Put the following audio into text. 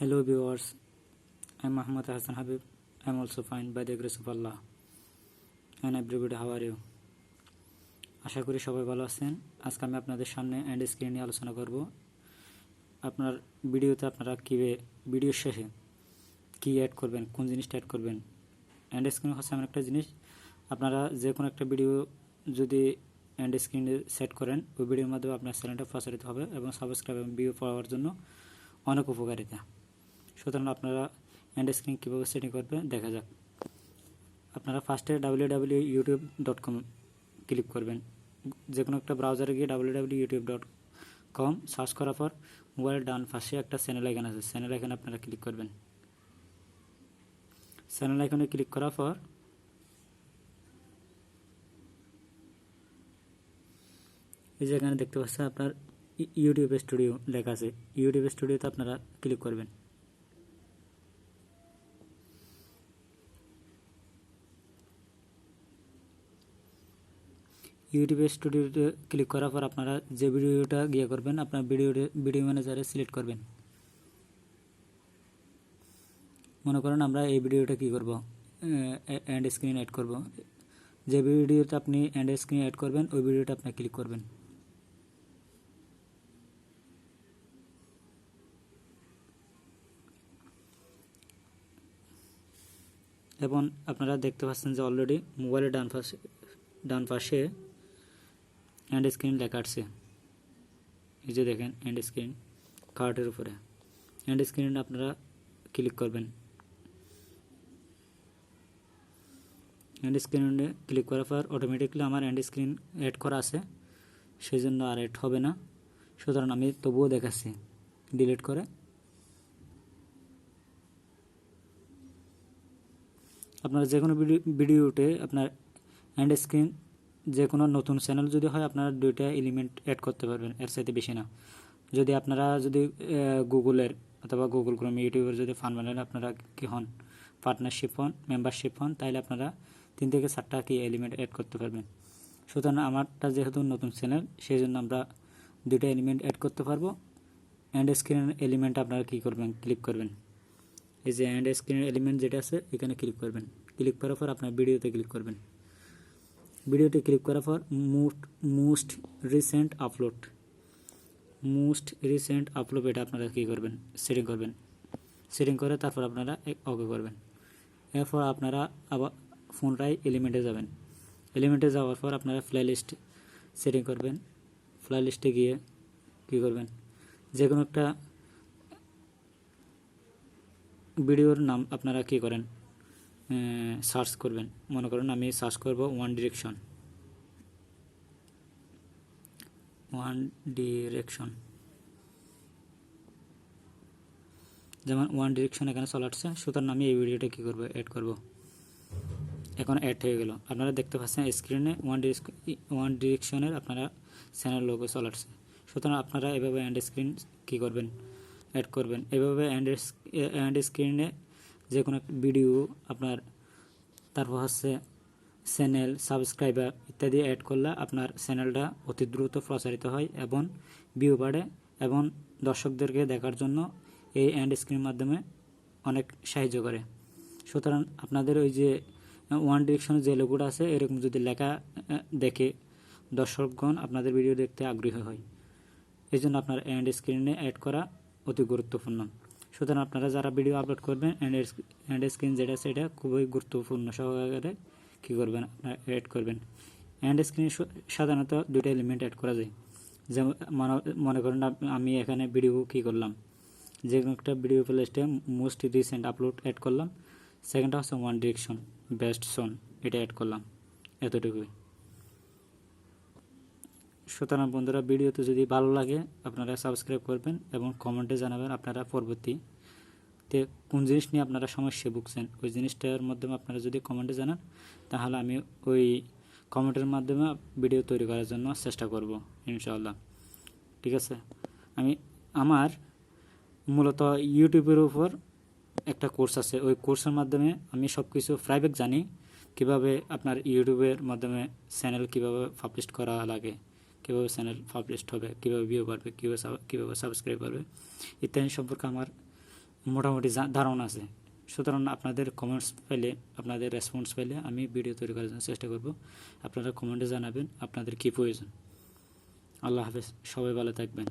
Hello viewers, I'm Muhammad Hassan Habib. I'm also fine by the grace of Allah. And everybody, how are you? আশা করি সবাই ভালো আছেন। আজকে আমি আপনাদের সামনে এন্ড স্ক্রিন নিয়ে আলোচনা করব। আপনার ভিডিওতে আপনারা ভিডিও শেষে কি অ্যাড করবেন, কোন জিনিসটা অ্যাড করবেন। এন্ড স্ক্রিন হচ্ছে এমন একটা জিনিস, আপনারা যে কোনো একটা ভিডিও যদি এন্ড স্ক্রিনে সেট করেন, ওই ভিডিওর মাধ্যমে আপনার চ্যানেলটা প্রচারিত হবে এবং সাবস্ক্রাইব এবং ভিউ পাওয়ার জন্য অনেক উপকারিতা। সুতরাং আপনারা এন্ড স্ক্রিন কীভাবে সেটিং করবেন দেখা যাক। আপনারা ফার্স্টে www.youtube.com ক্লিক করবেন। যে কোনো একটা ব্রাউজারে গিয়ে www.youtube.com সার্চ করার পর মোবাইলের ডান পাশে একটা চ্যানেল আইকন আছে, চ্যানেল আইকনে আপনারা ক্লিক করবেন। চ্যানেল আইকনে ক্লিক করার পর এই যে এখানে দেখতে পাচ্ছেন আপনার ইউটিউব স্টুডিও লেখা আছে। ইউটিউব স্টুডিওতে আপনারা ক্লিক করবেন। ইউটিউব স্টুডিওতে ক্লিক করার পর আপনারা যে ভিডিওটা গিয়ে করবেন, আপনার ভিডিও ম্যানেজারে সিলেক্ট করবেন। মনে করেন আমরা এই ভিডিওটা কি করব, এন্ড স্ক্রিন অ্যাড করব। যে ভিডিওতে আপনি এন্ড স্ক্রিন অ্যাড করবেন ওই ভিডিওটা আপনি ক্লিক করবেন। এবং আপনারা দেখতে পাচ্ছেন যে অলরেডি মোবাইলের ডান পাশে এন্ড স্ক্রিন লেখা আছে। এই যে দেখেন এন্ড স্ক্রিন কার্ডের উপরে এন্ড স্ক্রিন আপনারা ক্লিক করবেন। এন্ড স্ক্রিনে ক্লিক করার পর অটোমেটিকলি আমার এন্ড স্ক্রিন অ্যাড করা আছে, সেই জন্য আর অ্যাড হবে না। সুতরাং আমি তবুও দেখাচ্ছি ডিলিট করে। আপনারা যে কোনো ভিডিওতে আপনার এন্ড স্ক্রিন যে কোনো নতুন চ্যানেল যদি হয় আপনারা দুইটা এলিমেন্ট অ্যাড করতে পারবেন, এর চাইতে বেশি না। যদি আপনারা গুগলের অথবা গুগল ক্রোম ইউটিউবের যদি ফান্ড বানান আপনারা কি হন, পার্টনারশিপ হন, মেম্বারশিপ হন, তাহলে আপনারা 3 থেকে 4টা কি এলিমেন্ট অ্যাড করতে পারবেন। সুতরাং আমারটা যেহেতু নতুন চ্যানেল সেই জন্য আমরা 2টা এলিমেন্ট অ্যাড করতে পারবো। এন্ড স্ক্রিন এলিমেন্ট আপনারা কী করবেন, ক্লিক করবেন। এই যে এন্ড স্ক্রিন এলিমেন্ট যেটা আছে এখানে ক্লিক করবেন। ক্লিক করার পর আপনার ভিডিওতে ক্লিক করবেন। ভিডিওতে ক্লিক করার পর মোস্ট রিসেন্ট আপলোড এটা আপনারা কী করবেন, সেটিং করবেন। সেটিং করে তারপর আপনারা ওকে করবেন। এরপর আপনারা আবার পুনরায় এলিমেন্টে যাবেন। এলিমেন্টে যাওয়ার পর আপনারা প্লেলিস্ট সেটিং করবেন। প্লেলিস্টে গিয়ে কী করবেন, যে কোনো একটা ভিডিওর নাম আপনারা কী করেন, সার্চ করবেন। মনে করেন আমি সার্চ করব ওয়ান ডিরেকশন। যেমন ওয়ান ডিরেকশন এখানে চলে আসছে, সুতরাং আমি এই ভিডিওটা কী করবো, অ্যাড করব। এখন অ্যাড হয়ে গেল। আপনারা দেখতে পাচ্ছেন স্ক্রিনে ওয়ান ডিরেকশনের আপনারা চ্যানেল লোগো চলে আসছে। সুতরাং আপনারা এভাবে এন্ড স্ক্রিন কী করবেন, অ্যাড করবেন। এভাবে এন্ড স্ক্রিনে যে কোনো ভিডিও আপনার তারপর হচ্ছে চ্যানেল, সাবস্ক্রাইবার ইত্যাদি অ্যাড করলে আপনার চ্যানেলটা অতি দ্রুত প্রচারিত হয় এবং ভিউ বাড়ে এবং দর্শকদেরকে দেখার জন্য এই এন্ড স্ক্রিনের মাধ্যমে অনেক সাহায্য করে। সুতরাং আপনাদের ওই যে ওয়ান ডিরেকশনের যে লোগোটা আছে এরকম যদি লেখা দেখে দর্শকগণ আপনাদের ভিডিও দেখতে আগ্রহী হয়। এই জন্য আপনার এন্ড স্ক্রিনে অ্যাড করা অতি গুরুত্বপূর্ণ। সুতরাং আপনারা যারা ভিডিও আপলোড করবেন এন্ড স্ক্রিন যেটা সেটা খুবই গুরুত্বপূর্ণ সহকারে কী করবেন, আপনারা অ্যাড করবেন। এন্ড স্ক্রিনে সাধারণত 2টা এলিমেন্ট অ্যাড করা যায়। যেমন মনে করেন আমি এখানে ভিডিও কী করলাম, যে কোনো একটা ভিডিও প্লেলিস্টে মোস্ট রিসেন্ট আপলোড অ্যাড করলাম। সেকেন্ডটা হচ্ছে ওয়ান ডিরেকশন বেস্ট সং, এটা অ্যাড করলাম, এতটুকুই। সুতরাং বন্ধুরা ভিডিওতে যদি ভালো লাগে আপনারা সাবস্ক্রাইব করবেন এবং কমেন্টে জানাবেন আপনারা পরবর্তীতে কোন জিনিস নিয়ে আপনারা সমস্যায় ভুগছেন। ওই জিনিসটার মাধ্যমে আপনারা যদি কমেন্টে জানান তাহলে আমি ওই কমেন্টের মাধ্যমে ভিডিও তৈরি করার জন্য চেষ্টা করব ইনশাআল্লাহ। ঠিক আছে, আমার মূলত ইউটিউবের উপর একটা কোর্স আছে, ওই কোর্সের মাধ্যমে আমি সব কিছু প্রাইভেট জানি, কিভাবে আপনার ইউটিউবের মাধ্যমে চ্যানেল কিভাবে পাবলিশ করা লাগে, কীভাবে চ্যানেল পাবলিশ হবে, কীভাবে ভিউ বাড়বে, কীভাবে সাবস্ক্রাইব বাড়বে ইত্যাদি সম্পর্কে আমার মোটামুটি ধারণা আছে। সুতরাং আপনাদের কমেন্টস পেলে, আপনাদের রেসপন্স পেলে আমি ভিডিও তৈরি করার জন্য চেষ্টা করব। আপনারা কমেন্টে জানাবেন আপনাদের কী প্রয়োজন। আল্লাহ হাফেজ, সবাই ভালো থাকবেন।